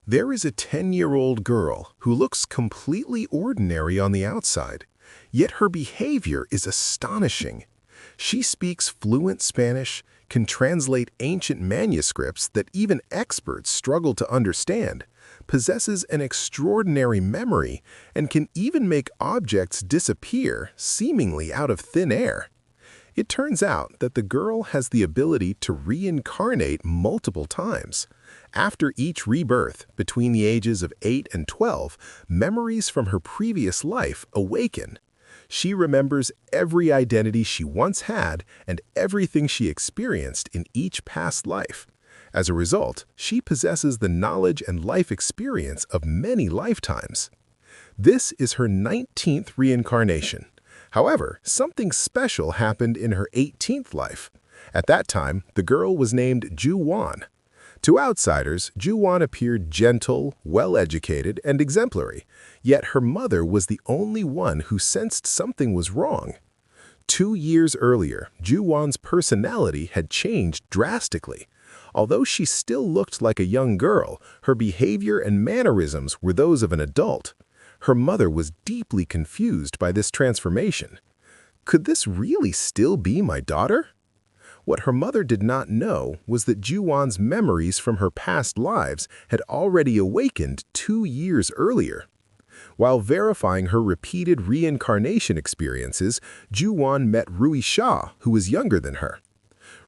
There is a 10-year-old girl who looks completely ordinary on the outside, yet her behavior is astonishing. She speaks fluent Spanish, can translate ancient manuscripts that even experts struggle to understand, possesses an extraordinary memory, and can even make objects disappear seemingly out of thin air. It turns out that the girl has the ability to reincarnate multiple times. After each rebirth, between the ages of 8 and 12, memories from her previous life awaken. She remembers every identity she once had and everything she experienced in each past life. As a result, she possesses the knowledge and life experience of many lifetimes. This is her 19th reincarnation. However, something special happened in her 18th life. At that time, the girl was named Zhu Yuan. To outsiders, Zhu Yuan appeared gentle, well-educated, and exemplary, yet her mother was the only one who sensed something was wrong. 2 years earlier, Zhu Yuan's personality had changed drastically. Although she still looked like a young girl, her behavior and mannerisms were those of an adult. Her mother was deeply confused by this transformation. Could this really still be my daughter? What her mother did not know was that Zhu Yuan's memories from her past lives had already awakened 2 years earlier. While verifying her repeated reincarnation experiences, Zhu Yuan met Rui-xia, who was younger than her.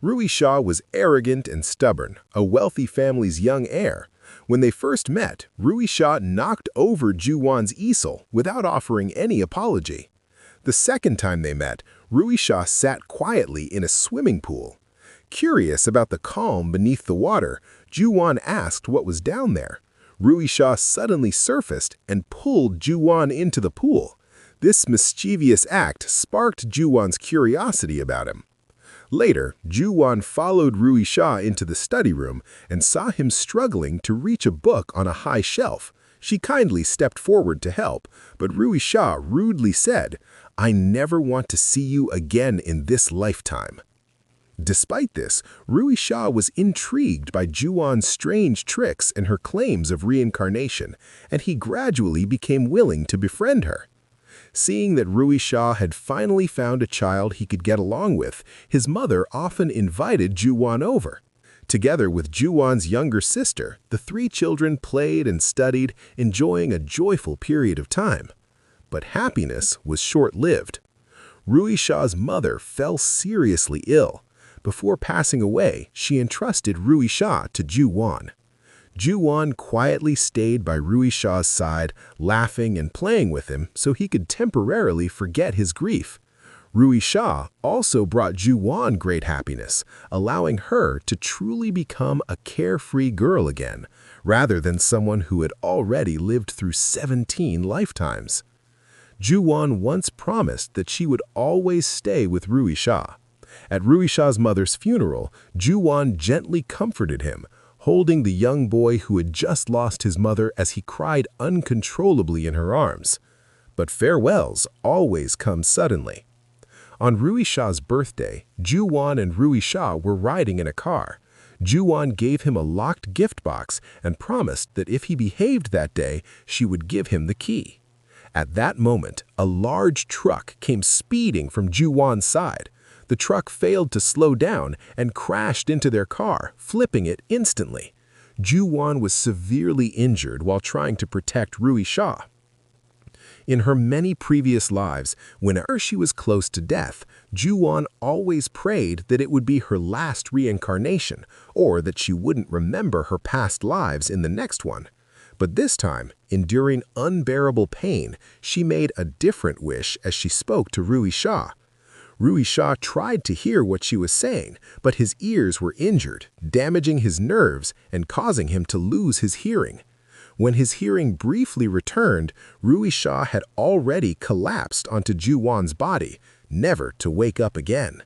Rui-xia was arrogant and stubborn, a wealthy family's young heir. When they first met, Rui-xia knocked over Zhu Yuan's easel without offering any apology. The second time they met, Rui-xia sat quietly in a swimming pool. Curious about the calm beneath the water, Zhu Yuan asked what was down there. Rui-xia suddenly surfaced and pulled Zhu Yuan into the pool. This mischievous act sparked Zhu Yuan's curiosity about him. Later, Zhu Yuan followed Rui-xia into the study room and saw him struggling to reach a book on a high shelf. She kindly stepped forward to help, but Rui-xia rudely said, "I never want to see you again in this lifetime." Despite this, Rui-xia was intrigued by Zhu Yuan's strange tricks and her claims of reincarnation, and he gradually became willing to befriend her. Seeing that Rui-xia had finally found a child he could get along with, his mother often invited Zhu Yuan over. Together with Zhu Yuan's younger sister, the 3 children played and studied, enjoying a joyful period of time. But happiness was short-lived. Rui-xia's mother fell seriously ill. Before passing away, she entrusted Rui-xia to Zhu Yuan. Zhu Yuan quietly stayed by Rui-xia's side, laughing and playing with him so he could temporarily forget his grief. Rui-xia also brought Zhu Yuan great happiness, allowing her to truly become a carefree girl again, rather than someone who had already lived through 17 lifetimes. Zhu Yuan once promised that she would always stay with Rui-xia. At Rui-xia's mother's funeral, Zhu Yuan gently comforted him, holding the young boy who had just lost his mother as he cried uncontrollably in her arms. But farewells always come suddenly. On Rui-xia's birthday, Zhu Yuan and Rui-xia were riding in a car. Zhu Yuan gave him a locked gift box and promised that if he behaved that day, she would give him the key. At that moment, a large truck came speeding from Zhu Yuan's side. The truck failed to slow down and crashed into their car, flipping it instantly. Zhu Yuan was severely injured while trying to protect Rui-xia. In her many previous lives, whenever she was close to death, Zhu Yuan always prayed that it would be her last reincarnation, or that she wouldn't remember her past lives in the next one. But this time, enduring unbearable pain, she made a different wish as she spoke to Rui-xia. Rui-xia tried to hear what she was saying, but his ears were injured, damaging his nerves and causing him to lose his hearing. When his hearing briefly returned, Rui-xia had already collapsed onto Zhu Yuan's body, never to wake up again.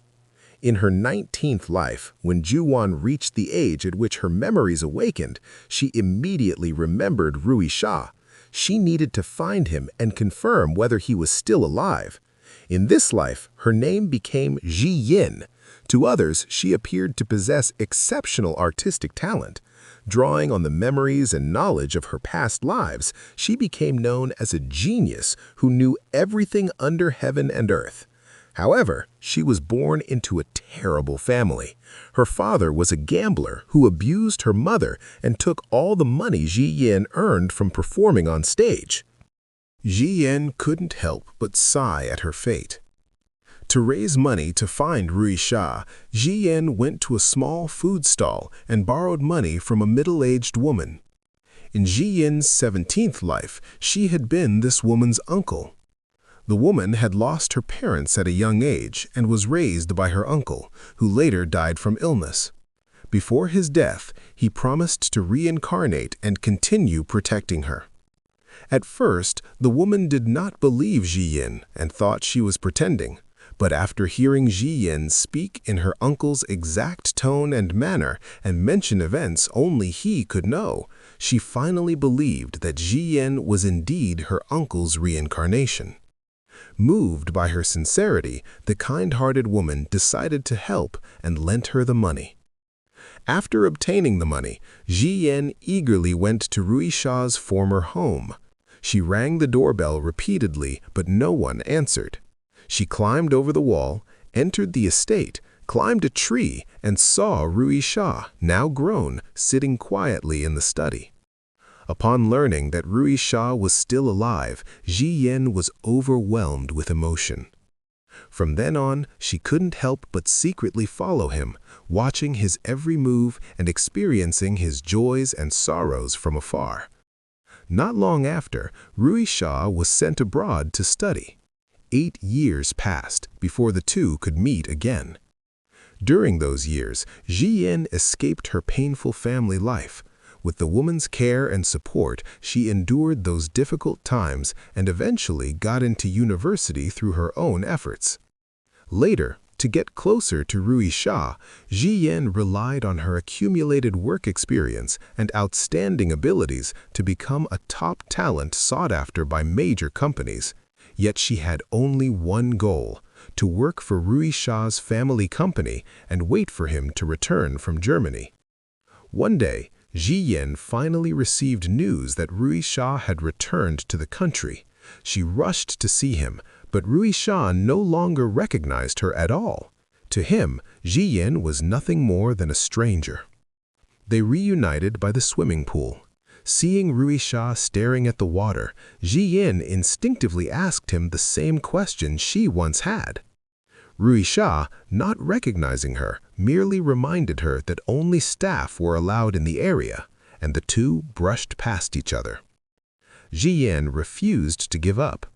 In her 19th life, when Zhu Yuan reached the age at which her memories awakened, she immediately remembered Rui-xia. She needed to find him and confirm whether he was still alive. In this life, her name became Zhi-yin. To others, she appeared to possess exceptional artistic talent. Drawing on the memories and knowledge of her past lives, she became known as a genius who knew everything under heaven and earth. However, she was born into a terrible family. Her father was a gambler who abused her mother and took all the money Zhi-yin earned from performing on stage. Zhi-yin couldn't help but sigh at her fate. To raise money to find Rui-xia, Zhi-yin went to a small food stall and borrowed money from a middle-aged woman. In Zhi-yin's 17th life, she had been this woman's uncle. The woman had lost her parents at a young age and was raised by her uncle, who later died from illness. Before his death, he promised to reincarnate and continue protecting her. At first, the woman did not believe Zhi-yin and thought she was pretending. But after hearing Zhi-yin speak in her uncle's exact tone and manner and mention events only he could know, she finally believed that Zhi-yin was indeed her uncle's reincarnation. Moved by her sincerity, the kind-hearted woman decided to help and lent her the money. After obtaining the money, Zhi-yin eagerly went to Rui-xia's former home. She rang the doorbell repeatedly, but no one answered. She climbed over the wall, entered the estate, climbed a tree, and saw Rui-xia, now grown, sitting quietly in the study. Upon learning that Rui-xia was still alive, Zhi-yin was overwhelmed with emotion. From then on, she couldn't help but secretly follow him, watching his every move and experiencing his joys and sorrows from afar. Not long after, Rui-xia was sent abroad to study. 8 years passed before the two could meet again. During those years, Zhi-yin escaped her painful family life. With the woman's care and support, she endured those difficult times and eventually got into university through her own efforts. Later, to get closer to Rui-xia, Zhi-yin relied on her accumulated work experience and outstanding abilities to become a top talent sought after by major companies. Yet she had only one goal: to work for Rui-xia's family company and wait for him to return from Germany. One day, Zhi-yin finally received news that Rui-xia had returned to the country. She rushed to see him, but Rui-xia no longer recognized her at all. To him, Zhi-yin was nothing more than a stranger. They reunited by the swimming pool. Seeing Rui-xia staring at the water, Zhi-yin instinctively asked him the same question she once had. Rui-xia, not recognizing her, merely reminded her that only staff were allowed in the area, and the two brushed past each other. Zhi-yin refused to give up.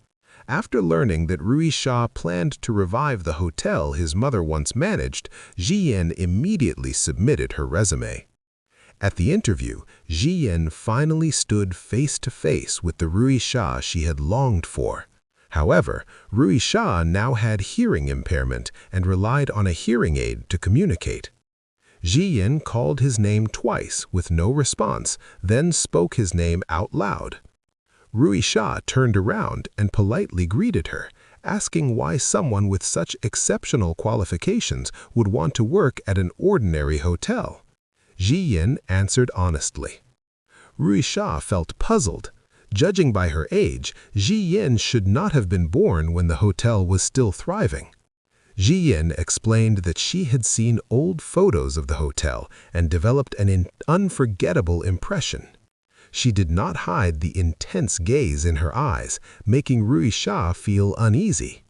After learning that Rui-xia planned to revive the hotel his mother once managed, Zhi-yin immediately submitted her resume. At the interview, Zhi-yin finally stood face to face with the Rui-xia she had longed for. However, Rui-xia now had hearing impairment and relied on a hearing aid to communicate. Zhi-yin called his name twice with no response, then spoke his name out loud. Rui-xia turned around and politely greeted her, asking why someone with such exceptional qualifications would want to work at an ordinary hotel. Zhi-yin answered honestly. Rui-xia felt puzzled. Judging by her age, Zhi-yin should not have been born when the hotel was still thriving. Zhi-yin explained that she had seen old photos of the hotel and developed an unforgettable impression. She did not hide the intense gaze in her eyes, making Rui-xia feel uneasy.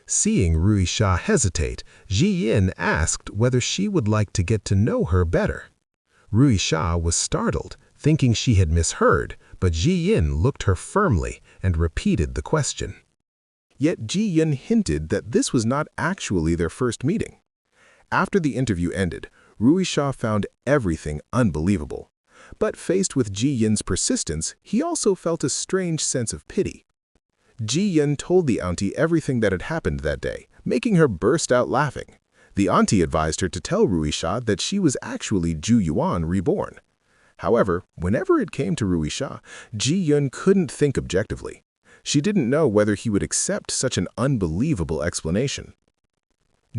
Seeing Rui-xia hesitate, Zhi-yin asked whether she would like to get to know her better. Rui-xia was startled, thinking she had misheard, but Zhi-yin looked her firmly and repeated the question. Yet Zhi-yin hinted that this was not actually their first meeting. After the interview ended, Rui-xia found everything unbelievable. But faced with Zhi-yin's persistence, he also felt a strange sense of pity. Zhi-yin told the auntie everything that had happened that day, making her burst out laughing. The auntie advised her to tell Rui-xia that she was actually Zhu Yuan reborn. However, whenever it came to Rui-xia, Zhi-yin couldn't think objectively. She didn't know whether he would accept such an unbelievable explanation.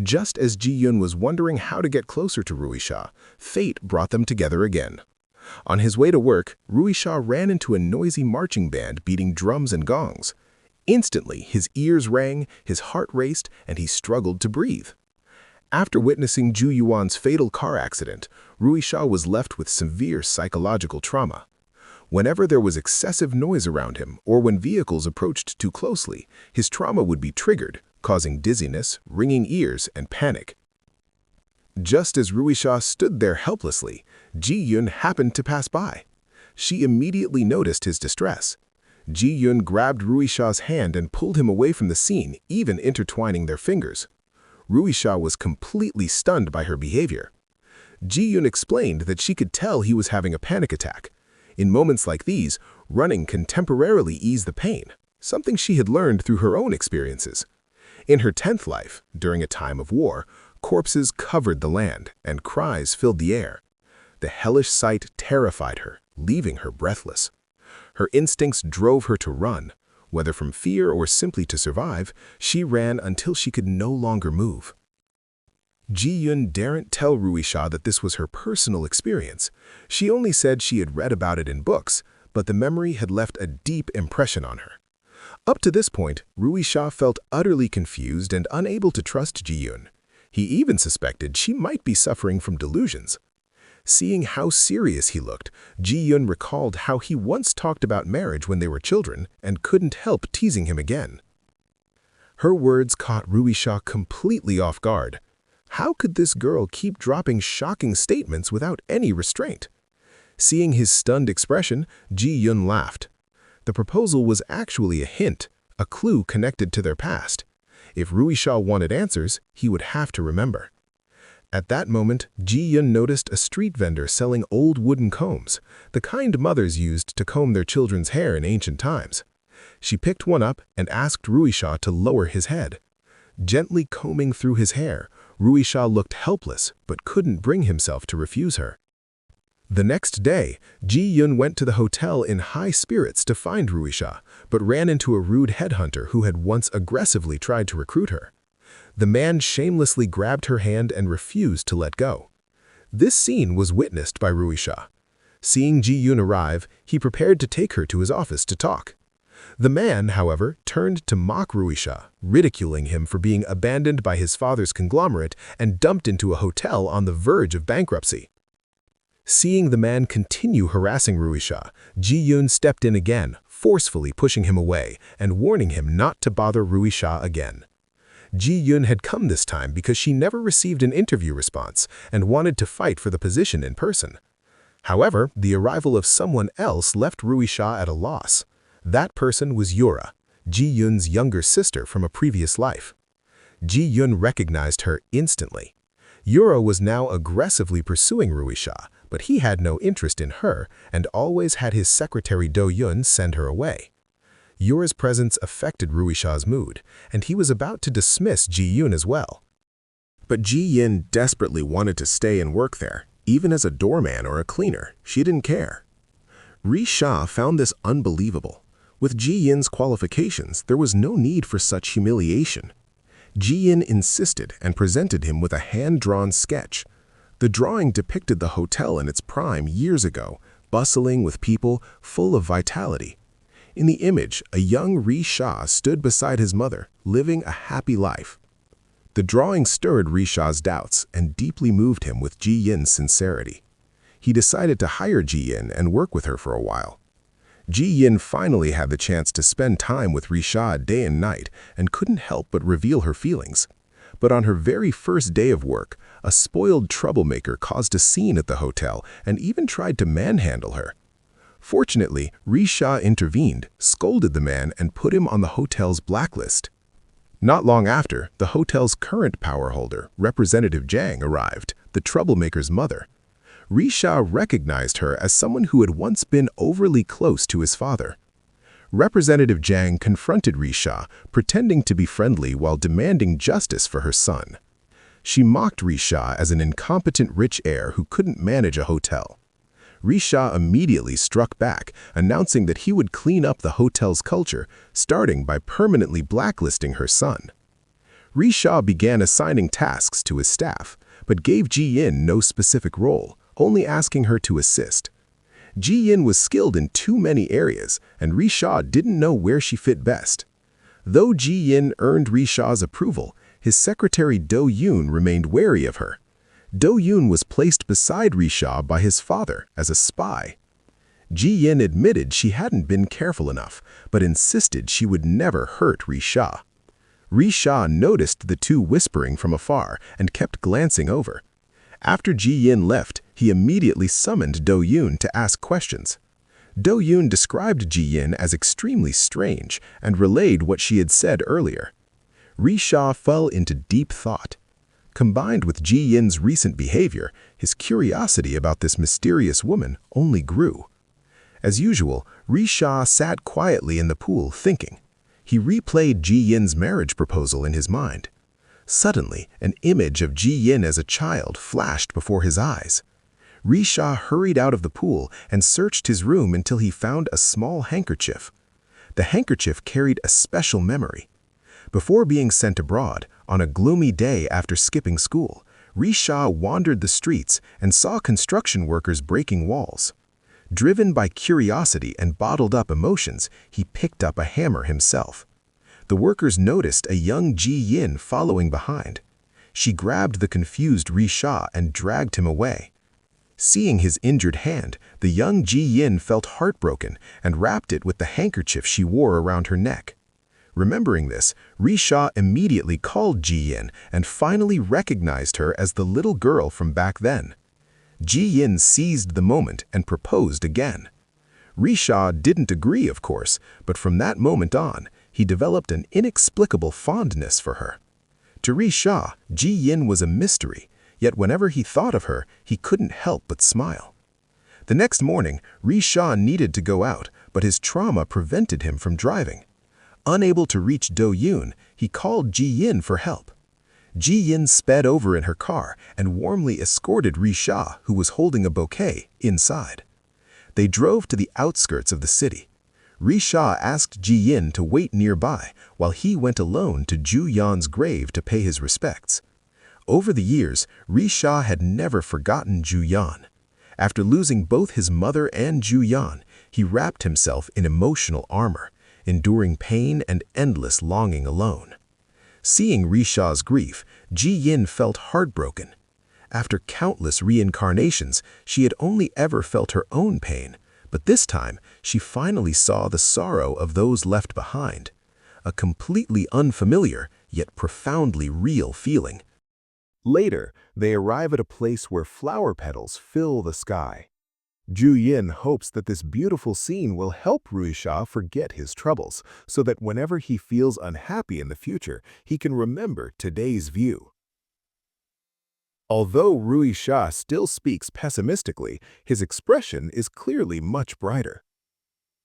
Just as Zhi-yin was wondering how to get closer to Rui-xia, fate brought them together again. On his way to work, Rui-xia ran into a noisy marching band beating drums and gongs. Instantly, his ears rang, his heart raced, and he struggled to breathe. After witnessing Zhu Yuan's fatal car accident, Rui-xia was left with severe psychological trauma. Whenever there was excessive noise around him or when vehicles approached too closely, his trauma would be triggered, causing dizziness, ringing ears, and panic. Just as Rui-xia stood there helplessly, Zhi-yin happened to pass by. She immediately noticed his distress. Zhi-yin grabbed Rui-xia's hand and pulled him away from the scene, even intertwining their fingers. Rui-xia was completely stunned by her behavior. Zhi-yin explained that she could tell he was having a panic attack. In moments like these, running can temporarily ease the pain, something she had learned through her own experiences. In her 10th life, during a time of war, corpses covered the land and cries filled the air. The hellish sight terrified her, leaving her breathless. Her instincts drove her to run. Whether from fear or simply to survive, she ran until she could no longer move. Zhi-yin daren't tell Rui-xia that this was her personal experience. She only said she had read about it in books, but the memory had left a deep impression on her. Up to this point, Rui-xia felt utterly confused and unable to trust Zhi-yin. He even suspected she might be suffering from delusions. Seeing how serious he looked, Zhi-yin recalled how he once talked about marriage when they were children and couldn't help teasing him again. Her words caught Rui-xia completely off guard. How could this girl keep dropping shocking statements without any restraint? Seeing his stunned expression, Zhi-yin laughed. The proposal was actually a hint, a clue connected to their past. If Rui-xia wanted answers, he would have to remember. At that moment, Zhi-yin noticed a street vendor selling old wooden combs, the kind mothers used to comb their children's hair in ancient times. She picked one up and asked Rui-xia to lower his head. Gently combing through his hair, Rui-xia looked helpless but couldn't bring himself to refuse her. The next day, Zhi-yin went to the hotel in high spirits to find Rui-xia, but ran into a rude headhunter who had once aggressively tried to recruit her. The man shamelessly grabbed her hand and refused to let go. This scene was witnessed by Rui-xia. Seeing Zhi-yin arrive, he prepared to take her to his office to talk. The man, however, turned to mock Rui-xia, ridiculing him for being abandoned by his father's conglomerate and dumped into a hotel on the verge of bankruptcy. Seeing the man continue harassing Rui-xia, Zhi-yin stepped in again, forcefully pushing him away and warning him not to bother Rui-xia again. Zhi-yin had come this time because she never received an interview response and wanted to fight for the position in person. However, the arrival of someone else left Rui-xia at a loss. That person was Yura, Zhi-yin's younger sister from a previous life. Zhi-yin recognized her instantly. Yura was now aggressively pursuing Rui-xia, but he had no interest in her and always had his secretary Do-yun send her away. Yura's presence affected Rui-xia's mood, and he was about to dismiss Zhi-yin as well. But Zhi-yin desperately wanted to stay and work there. Even as a doorman or a cleaner, she didn't care. Rui-xia found this unbelievable. With Zhi-yin's qualifications, there was no need for such humiliation. Zhi-yin insisted and presented him with a hand-drawn sketch. The drawing depicted the hotel in its prime years ago, bustling with people, full of vitality. In the image, a young Rui-xia stood beside his mother, living a happy life. The drawing stirred Rui-xia's doubts and deeply moved him with Zhi-yin's sincerity. He decided to hire Zhi-yin and work with her for a while. Zhi-yin finally had the chance to spend time with Rui-xia day and night and couldn't help but reveal her feelings. But on her very first day of work, a spoiled troublemaker caused a scene at the hotel and even tried to manhandle her. Fortunately, Rui-xia intervened, scolded the man, and put him on the hotel's blacklist. Not long after, the hotel's current power holder, Representative Zhang, arrived, the troublemaker's mother. Rui-xia recognized her as someone who had once been overly close to his father. Representative Zhang confronted Rui-xia, pretending to be friendly while demanding justice for her son. She mocked Rui-xia as an incompetent rich heir who couldn't manage a hotel. Rui-xia immediately struck back, announcing that he would clean up the hotel's culture, starting by permanently blacklisting her son. Rui-xia began assigning tasks to his staff, but gave Zhi-yin no specific role, only asking her to assist. Zhi-yin was skilled in too many areas, and Rui-xia didn't know where she fit best. Though Zhi-yin earned Rui-xia's approval, his secretary Zhu Yuan remained wary of her. Zhu Yuan was placed beside Rui-xia by his father as a spy. Zhi-yin admitted she hadn't been careful enough, but insisted she would never hurt Rui-xia. Rui-xia noticed the two whispering from afar and kept glancing over. After Zhi-yin left, he immediately summoned Zhu Yuan to ask questions. Zhu Yuan described Zhi-yin as extremely strange and relayed what she had said earlier. Rui-xia fell into deep thought. Combined with Zhi-yin's recent behavior, his curiosity about this mysterious woman only grew. As usual, Rui-xia sat quietly in the pool thinking. He replayed Zhi-yin's marriage proposal in his mind. Suddenly, an image of Zhi-yin as a child flashed before his eyes. Rui-xia hurried out of the pool and searched his room until he found a small handkerchief. The handkerchief carried a special memory. Before being sent abroad, on a gloomy day after skipping school, Rui-xia wandered the streets and saw construction workers breaking walls. Driven by curiosity and bottled-up emotions, he picked up a hammer himself. The workers noticed a young Zhi-yin following behind. She grabbed the confused Rui-xia and dragged him away. Seeing his injured hand, the young Zhi-yin felt heartbroken and wrapped it with the handkerchief she wore around her neck. Remembering this, Rui-xia immediately called Zhi-yin and finally recognized her as the little girl from back then. Zhi-yin seized the moment and proposed again. Rui-xia didn't agree, of course, but from that moment on, he developed an inexplicable fondness for her. To Rui-xia, Zhi-yin was a mystery, yet whenever he thought of her, he couldn't help but smile. The next morning, Rui-xia needed to go out, but his trauma prevented him from driving. Unable to reach Zhu Yuan, he called Zhi-yin for help. Zhi-yin sped over in her car and warmly escorted Rui-xia, who was holding a bouquet, inside. They drove to the outskirts of the city. Rui-xia asked Zhi-yin to wait nearby while he went alone to Zhu Yuan's grave to pay his respects. Over the years, Rui-xia had never forgotten Zhu Yuan. After losing both his mother and Zhu Yuan, he wrapped himself in emotional armor, enduring pain and endless longing alone. Seeing Rui-xia's grief, Zhi-yin felt heartbroken. After countless reincarnations, she had only ever felt her own pain, but this time she finally saw the sorrow of those left behind. A completely unfamiliar, yet profoundly real feeling. Later, they arrive at a place where flower petals fill the sky. Zhu Yin hopes that this beautiful scene will help Rui-xia forget his troubles, so that whenever he feels unhappy in the future, he can remember today's view. Although Rui-xia still speaks pessimistically, his expression is clearly much brighter.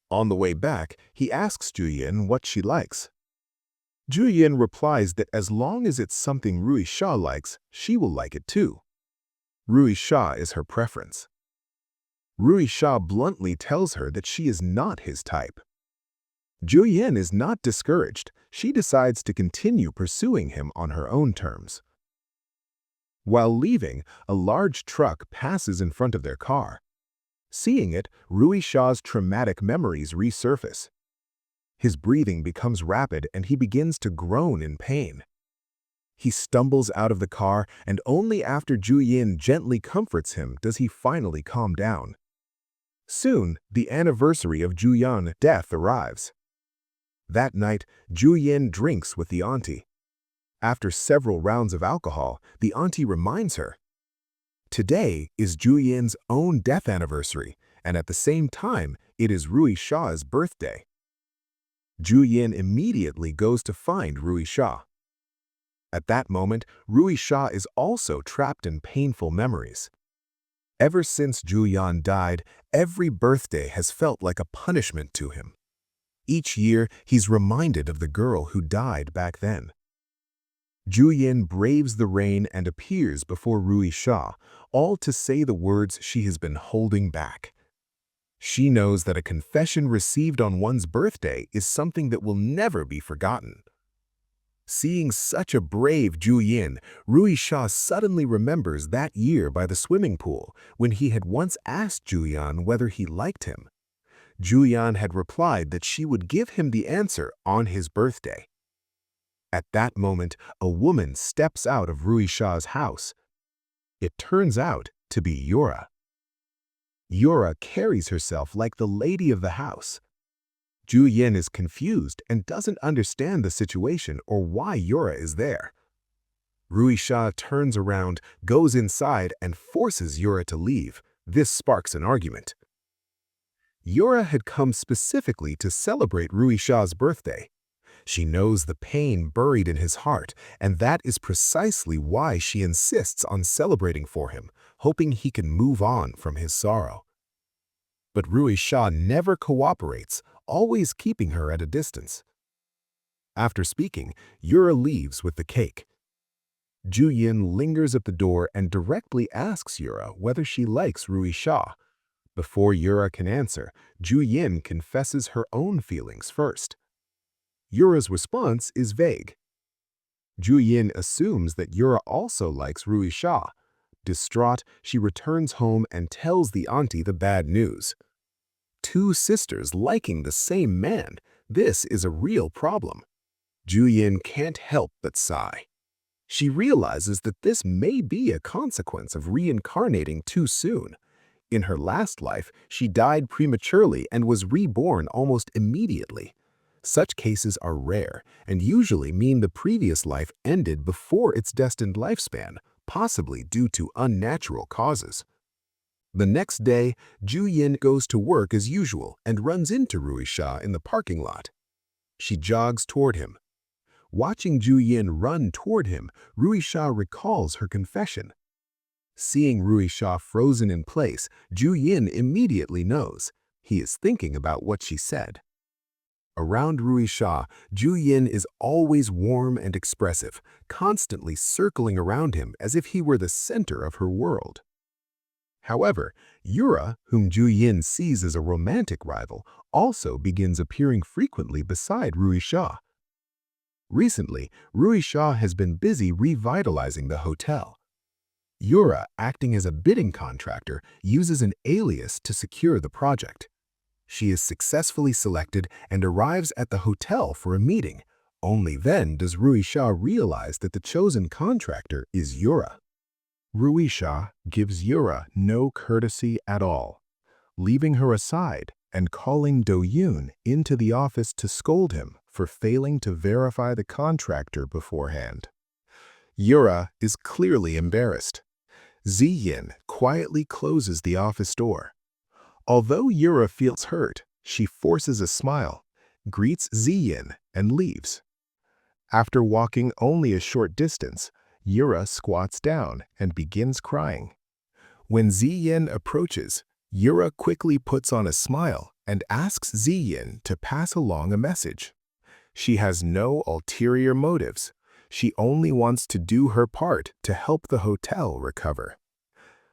On the way back, he asks Zhu Yin what she likes. Zhu Yin replies that as long as it's something Rui-xia likes, she will like it too. Rui-xia is her preference. Rui-xia bluntly tells her that she is not his type. Zhu Yin is not discouraged. She decides to continue pursuing him on her own terms. While leaving, a large truck passes in front of their car. Seeing it, Rui-xia's traumatic memories resurface. His breathing becomes rapid and he begins to groan in pain. He stumbles out of the car, and only after Zhu Yin gently comforts him does he finally calm down. Soon, the anniversary of Zhu Yuan's death arrives. That night, Zhu Yin drinks with the auntie. After several rounds of alcohol, the auntie reminds her, "Today is Zhu Yin's own death anniversary, and at the same time, it is Rui-xia's birthday." Zhu Yin immediately goes to find Rui-xia. At that moment, Rui-xia is also trapped in painful memories. Ever since Zhu Yuan died, every birthday has felt like a punishment to him. Each year, he's reminded of the girl who died back then. Zhu Yin braves the rain and appears before Rui-xia, all to say the words she has been holding back. She knows that a confession received on one's birthday is something that will never be forgotten. Seeing such a brave Zhu Yin, Rui-xia suddenly remembers that year by the swimming pool when he had once asked Zhu Yuan whether he liked him. Zhu Yuan had replied that she would give him the answer on his birthday. At that moment, a woman steps out of Rui-xia's house. It turns out to be Yura. Yura carries herself like the lady of the house. Zhu Yin is confused and doesn't understand the situation or why Yura is there. Rui-xia turns around, goes inside, and forces Yura to leave. This sparks an argument. Yura had come specifically to celebrate Rui-xia's birthday. She knows the pain buried in his heart, and that is precisely why she insists on celebrating for him, hoping he can move on from his sorrow. But Rui-xia never cooperates, always keeping her at a distance. After speaking, Yura leaves with the cake. Zhu Yin lingers at the door and directly asks Yura whether she likes Rui-xia. Before Yura can answer, Zhu Yin confesses her own feelings first. Yura's response is vague. Zhu Yin assumes that Yura also likes Rui-xia. Distraught, she returns home and tells the auntie the bad news. Two sisters liking the same man, this is a real problem. Zhu Yin can't help but sigh. She realizes that this may be a consequence of reincarnating too soon. In her last life, she died prematurely and was reborn almost immediately. Such cases are rare and usually mean the previous life ended before its destined lifespan, possibly due to unnatural causes. The next day, Zhu Yin goes to work as usual and runs into Rui-xia in the parking lot. She jogs toward him. Watching Zhu Yin run toward him, Rui-xia recalls her confession. Seeing Rui-xia frozen in place, Zhu Yin immediately knows. He is thinking about what she said. Around Rui-xia, Zhu Yin is always warm and expressive, constantly circling around him as if he were the center of her world. However, Yura, whom Zhu Yin sees as a romantic rival, also begins appearing frequently beside Rui-xia. Recently, Rui-xia has been busy revitalizing the hotel. Yura, acting as a bidding contractor, uses an alias to secure the project. She is successfully selected and arrives at the hotel for a meeting. Only then does Rui-xia realize that the chosen contractor is Yura. Rui-xia gives Yura no courtesy at all, leaving her aside and calling Do-yoon into the office to scold him for failing to verify the contractor beforehand. Yura is clearly embarrassed. Zhi-yin quietly closes the office door. Although Yura feels hurt, she forces a smile, greets Zhi-yin, and leaves. After walking only a short distance, Yura squats down and begins crying. When Zhi-yin approaches, Yura quickly puts on a smile and asks Zhi-yin to pass along a message. She has no ulterior motives. She only wants to do her part to help the hotel recover.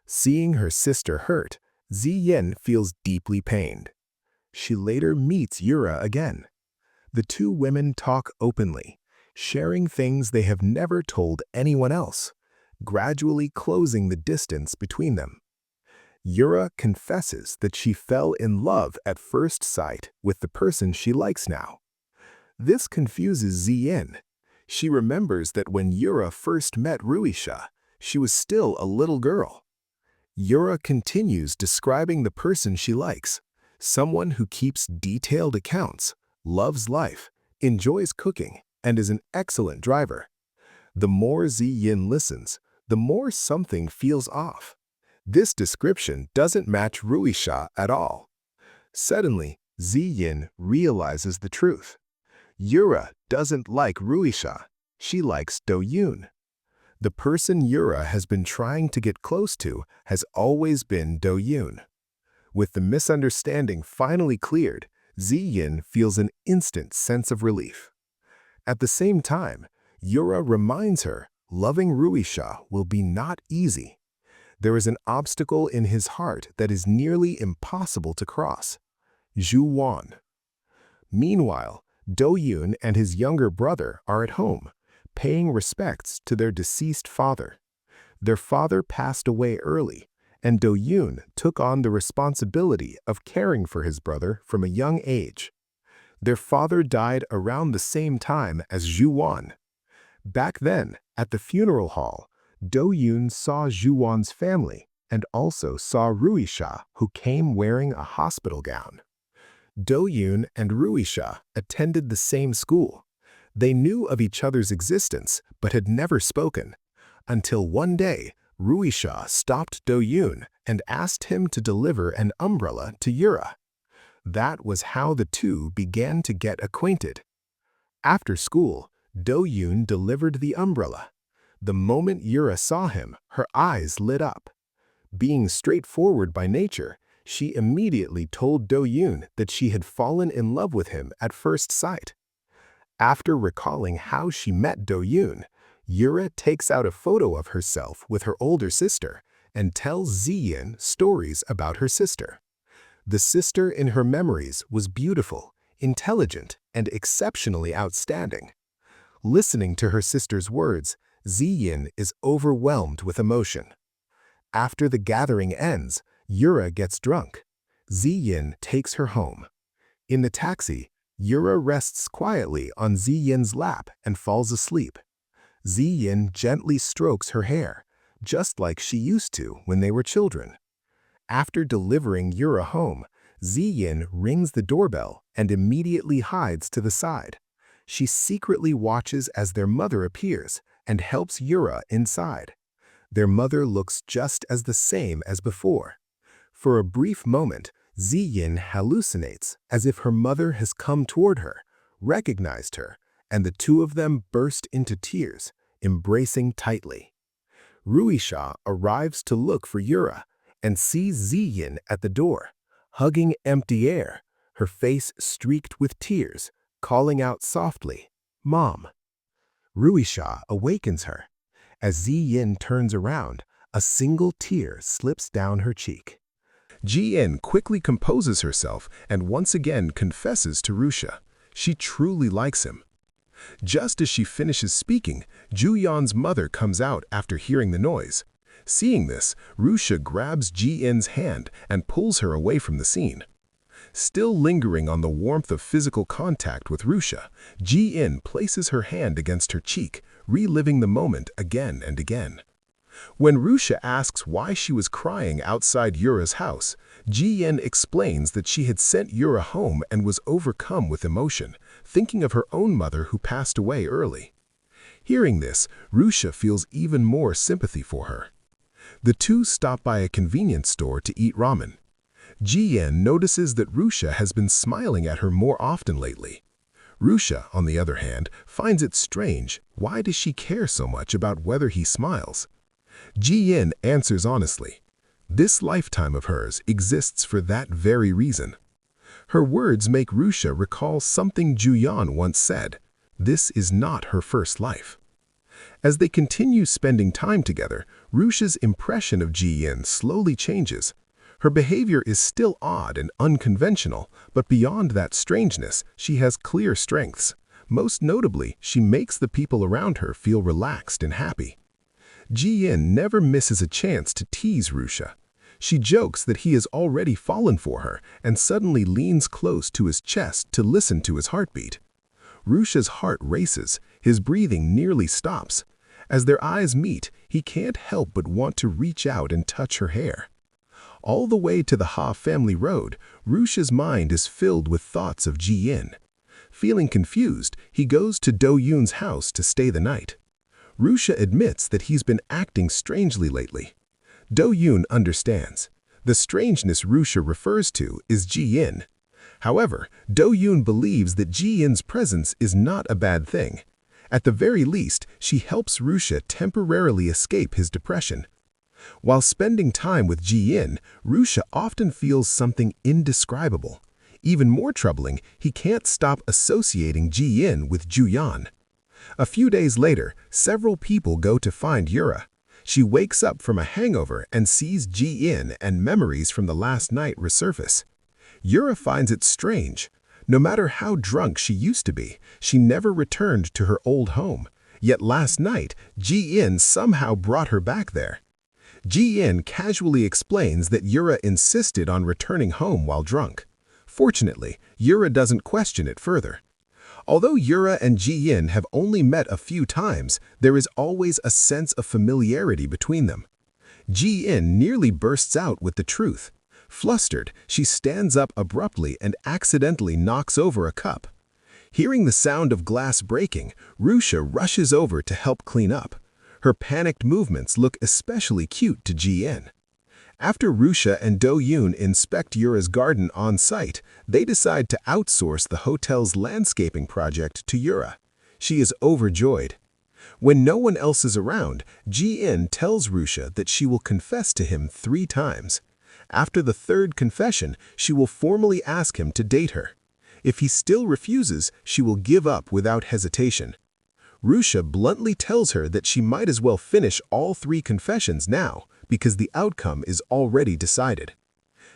Seeing her sister hurt, Zhi-yin feels deeply pained. She later meets Yura again. The two women talk openly, sharing things they have never told anyone else, gradually closing the distance between them. Yura confesses that she fell in love at first sight with the person she likes now. This confuses Zhi-yin. She remembers that when Yura first met Rui-xia, she was still a little girl. Yura continues describing the person she likes, someone who keeps detailed accounts, loves life, enjoys cooking, and is an excellent driver. The more Zhi-yin listens, the more something feels off. This description doesn't match Rui-xia at all. Suddenly, Zhi-yin realizes the truth. Yura doesn't like Rui-xia. She likes Do-yoon. The person Yura has been trying to get close to has always been Do-yoon. With the misunderstanding finally cleared, Zhi-yin feels an instant sense of relief. At the same time, Yura reminds her loving Rui-xia will be not easy. There is an obstacle in his heart that is nearly impossible to cross: Zhu Yuan. Meanwhile, Do-yoon and his younger brother are at home, paying respects to their deceased father. Their father passed away early, and Zhu Yuan took on the responsibility of caring for his brother from a young age. Their father died around the same time as Zhu Yuan. Back then, at the funeral hall, Zhu Yuan saw Zhu Yuan's family and also saw Rui-xia, who came wearing a hospital gown. Zhu Yuan and Rui-xia attended the same school. They knew of each other's existence but had never spoken, until one day Rui-xia stopped Zhu Yuan and asked him to deliver an umbrella to Yura. That was how the two began to get acquainted. After school, Zhu Yuan delivered the umbrella. The moment Yura saw him, her eyes lit up. Being straightforward by nature, she immediately told Zhu Yuan that she had fallen in love with him at first sight. After recalling how she met Zhu Yuan, Yura takes out a photo of herself with her older sister and tells Zhi-yin stories about her sister. The sister in her memories was beautiful, intelligent, and exceptionally outstanding. Listening to her sister's words, Zhi-yin is overwhelmed with emotion. After the gathering ends, Yura gets drunk. Zhi-yin takes her home. In the taxi, Yura rests quietly on Zhi-yin's lap and falls asleep. Zhi-yin gently strokes her hair, just like she used to when they were children. After delivering Yura home, Zhi-yin rings the doorbell and immediately hides to the side. She secretly watches as their mother appears and helps Yura inside. Their mother looks just as the same as before. For a brief moment, Zhi-yin hallucinates as if her mother has come toward her, recognized her, and the two of them burst into tears, embracing tightly. Rui-xia arrives to look for Yura and sees Zhi-yin at the door, hugging empty air, her face streaked with tears, calling out softly, "Mom." Rui-xia awakens her. As Zhi-yin turns around, a single tear slips down her cheek. Zhi-yin quickly composes herself and once again confesses to Rui-xia. She truly likes him. Just as she finishes speaking, Zhu Yuan's mother comes out after hearing the noise. Seeing this, Rui-xia grabs Zhi-yin's hand and pulls her away from the scene. Still lingering on the warmth of physical contact with Rui-xia, Zhi-yin places her hand against her cheek, reliving the moment again and again. When Rui-xia asks why she was crying outside Yura's house, Zhi-yin explains that she had sent Yura home and was overcome with emotion, thinking of her own mother who passed away early. Hearing this, Rui-xia feels even more sympathy for her. The two stop by a convenience store to eat ramen. Zhi-yin notices that Rui-xia has been smiling at her more often lately. Rui-xia, on the other hand, finds it strange. Why does she care so much about whether he smiles? Zhi-yin answers honestly. This lifetime of hers exists for that very reason. Her words make Rui-xia recall something Zhu Yuan once said. This is not her first life. As they continue spending time together, Rui-xia's impression of Zhi-yin slowly changes. Her behavior is still odd and unconventional, but beyond that strangeness, she has clear strengths. Most notably, she makes the people around her feel relaxed and happy. Zhi-yin never misses a chance to tease Rui-xia. She jokes that he has already fallen for her and suddenly leans close to his chest to listen to his heartbeat. Rui-xia's heart races, his breathing nearly stops. As their eyes meet, he can't help but want to reach out and touch her hair. All the way to the Ha family road, Rui-xia's mind is filled with thoughts of Zhi-yin. Feeling confused, he goes to Zhu Yuan's house to stay the night. Rui-xia admits that he's been acting strangely lately. Zhu Yuan understands. The strangeness Rui-xia refers to is Zhi-yin. However, Zhu Yuan believes that Zhi-yin's presence is not a bad thing. At the very least, she helps Rui-xia temporarily escape his depression. While spending time with Zhi-yin, Rui-xia often feels something indescribable. Even more troubling, he can't stop associating Zhi-yin with Zhu Yuan. A few days later, several people go to find Yura. She wakes up from a hangover and sees Zhi-yin, and memories from the last night resurface. Yura finds it strange. No matter how drunk she used to be, she never returned to her old home. Yet last night, Zhi-yin somehow brought her back there. Zhi-yin casually explains that Yura insisted on returning home while drunk. Fortunately, Yura doesn't question it further. Although Yura and Zhi-yin have only met a few times, there is always a sense of familiarity between them. Zhi-yin nearly bursts out with the truth. Flustered, she stands up abruptly and accidentally knocks over a cup. Hearing the sound of glass breaking, Rui-xia rushes over to help clean up. Her panicked movements look especially cute to Zhi-yin. After Rui-xia and Zhu Yuan inspect Yura's garden on site, they decide to outsource the hotel's landscaping project to Yura. She is overjoyed. When no one else is around, Zhi-yin tells Rui-xia that she will confess to him 3 times. After the 3rd confession, she will formally ask him to date her. If he still refuses, she will give up without hesitation. Rui-xia bluntly tells her that she might as well finish all 3 confessions now, because the outcome is already decided.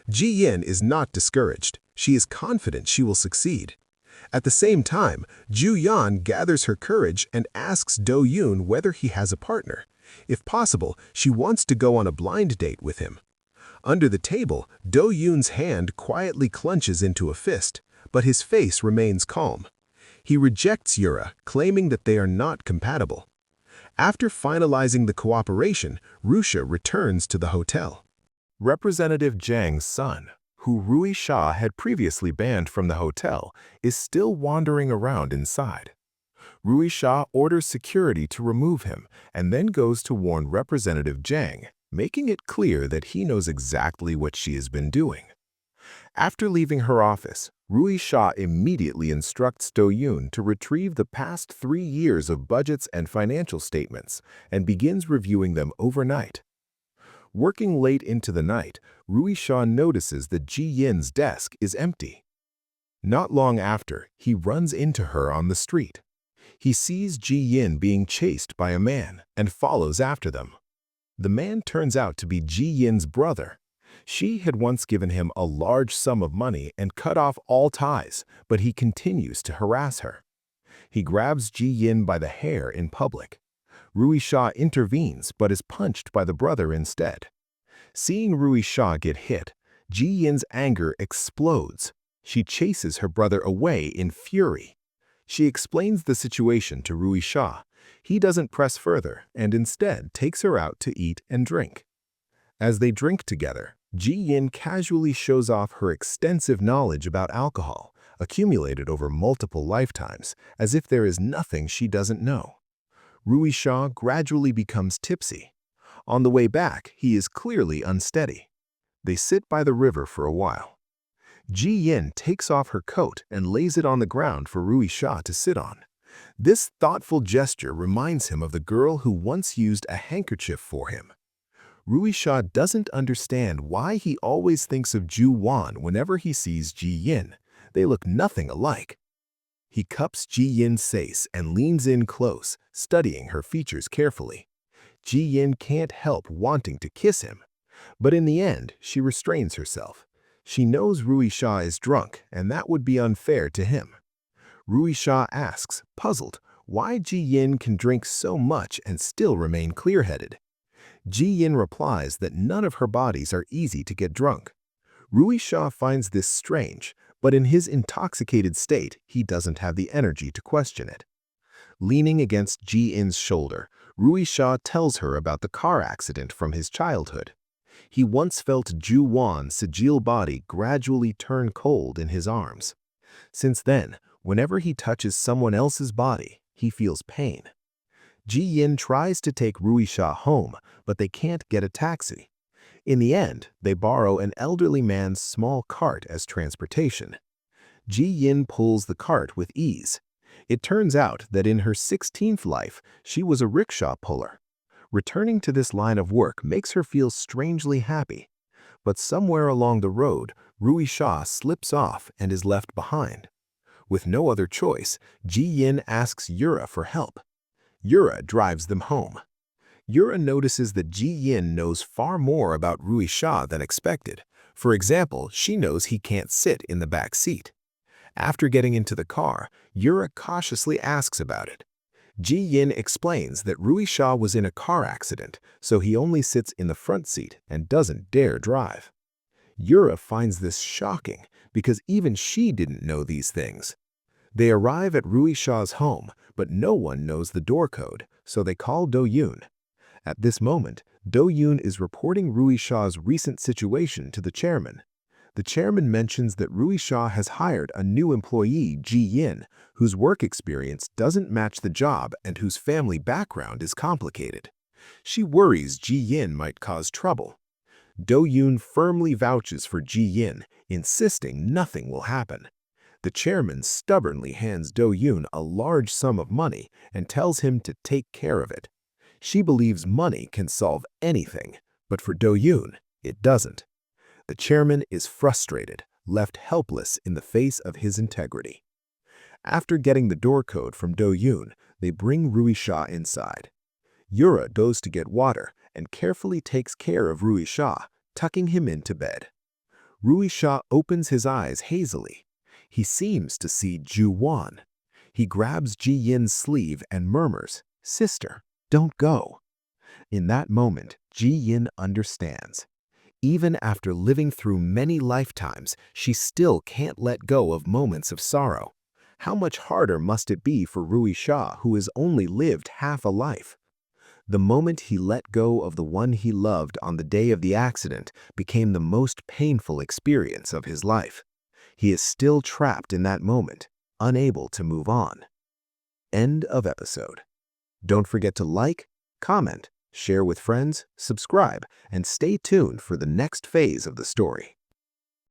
Zhi-yin is not discouraged. She is confident she will succeed. At the same time, Zhu Yuan gathers her courage and asks Zhu Yuan whether he has a partner. If possible, she wants to go on a blind date with him. Under the table, Zhu Yuan's hand quietly clenches into a fist, but his face remains calm. He rejects Yura, claiming that they are not compatible. After finalizing the cooperation, Rui-xia returns to the hotel. Representative Zhang's son, who Rui-xia had previously banned from the hotel, is still wandering around inside. Rui-xia orders security to remove him and then goes to warn Representative Zhang, making it clear that he knows exactly what she has been doing. After leaving her office, Rui-xia immediately instructs Zhu Yuan to retrieve the past 3 years of budgets and financial statements and begins reviewing them overnight. Working late into the night, Rui-xia notices that Zhi-yin's desk is empty. Not long after, he runs into her on the street. He sees Zhi-yin being chased by a man and follows after them. The man turns out to be Zhi-yin's brother. She had once given him a large sum of money and cut off all ties, but he continues to harass her. He grabs Zhi-yin by the hair in public. Rui-xia intervenes but is punched by the brother instead. Seeing Rui-xia get hit, Zhi-yin's anger explodes. She chases her brother away in fury. She explains the situation to Rui-xia. He doesn't press further and instead takes her out to eat and drink. As they drink together, Zhi-yin casually shows off her extensive knowledge about alcohol, accumulated over multiple lifetimes, as if there is nothing she doesn't know. Rui-xia gradually becomes tipsy. On the way back, he is clearly unsteady. They sit by the river for a while. Zhi-yin takes off her coat and lays it on the ground for Rui-xia to sit on. This thoughtful gesture reminds him of the girl who once used a handkerchief for him. Rui-xia doesn't understand why he always thinks of Zhu Yuan whenever he sees Zhi-yin. They look nothing alike. He cups Zhi-yin's face and leans in close, studying her features carefully. Zhi-yin can't help wanting to kiss him. But in the end, she restrains herself. She knows Rui-xia is drunk, and that would be unfair to him. Rui-xia asks, puzzled, why Zhi-yin can drink so much and still remain clear-headed. Zhi-yin replies that none of her bodies are easy to get drunk. Rui-xia finds this strange, but in his intoxicated state, he doesn't have the energy to question it. Leaning against Zhi-yin's shoulder, Rui-xia tells her about the car accident from his childhood. He once felt Zhu Yuan's sigil body gradually turn cold in his arms. Since then, whenever he touches someone else's body, he feels pain. Zhi-yin tries to take Rui-xia home, but they can't get a taxi. In the end, they borrow an elderly man's small cart as transportation. Zhi-yin pulls the cart with ease. It turns out that in her 16th life, she was a rickshaw puller. Returning to this line of work makes her feel strangely happy. But somewhere along the road, Rui-xia slips off and is left behind. With no other choice, Zhi-yin asks Yura for help. Yura drives them home. Yura notices that Zhi-yin knows far more about Rui-xia than expected. For example, she knows he can't sit in the back seat. After getting into the car, Yura cautiously asks about it. Zhi-yin explains that Rui-xia was in a car accident, so he only sits in the front seat and doesn't dare drive. Yura finds this shocking because even she didn't know these things. They arrive at Rui-xia's home, but no one knows the door code, so they call Zhu Yuan. At this moment, Zhu Yuan is reporting Rui-xia's recent situation to the chairman. The chairman mentions that Rui-xia has hired a new employee, Zhi-yin, whose work experience doesn't match the job and whose family background is complicated. She worries Zhi-yin might cause trouble. Zhu Yuan firmly vouches for Zhi-yin, insisting nothing will happen. The chairman stubbornly hands Zhu Yuan a large sum of money and tells him to take care of it. She believes money can solve anything, but for Zhu Yuan, it doesn't. The chairman is frustrated, left helpless in the face of his integrity. After getting the door code from Zhu Yuan, they bring Rui-xia inside. Yura goes to get water and carefully takes care of Rui-xia, tucking him into bed. Rui-xia opens his eyes hazily. He seems to see Zhu Yuan. He grabs Zhi-yin's sleeve and murmurs, "Sister, don't go." In that moment, Zhi-yin understands. Even after living through many lifetimes, she still can't let go of moments of sorrow. How much harder must it be for Rui-xia, who has only lived half a life? The moment he let go of the one he loved on the day of the accident became the most painful experience of his life. He is still trapped in that moment, unable to move on. End of episode. Don't forget to like, comment, share with friends, subscribe, and stay tuned for the next phase of the story.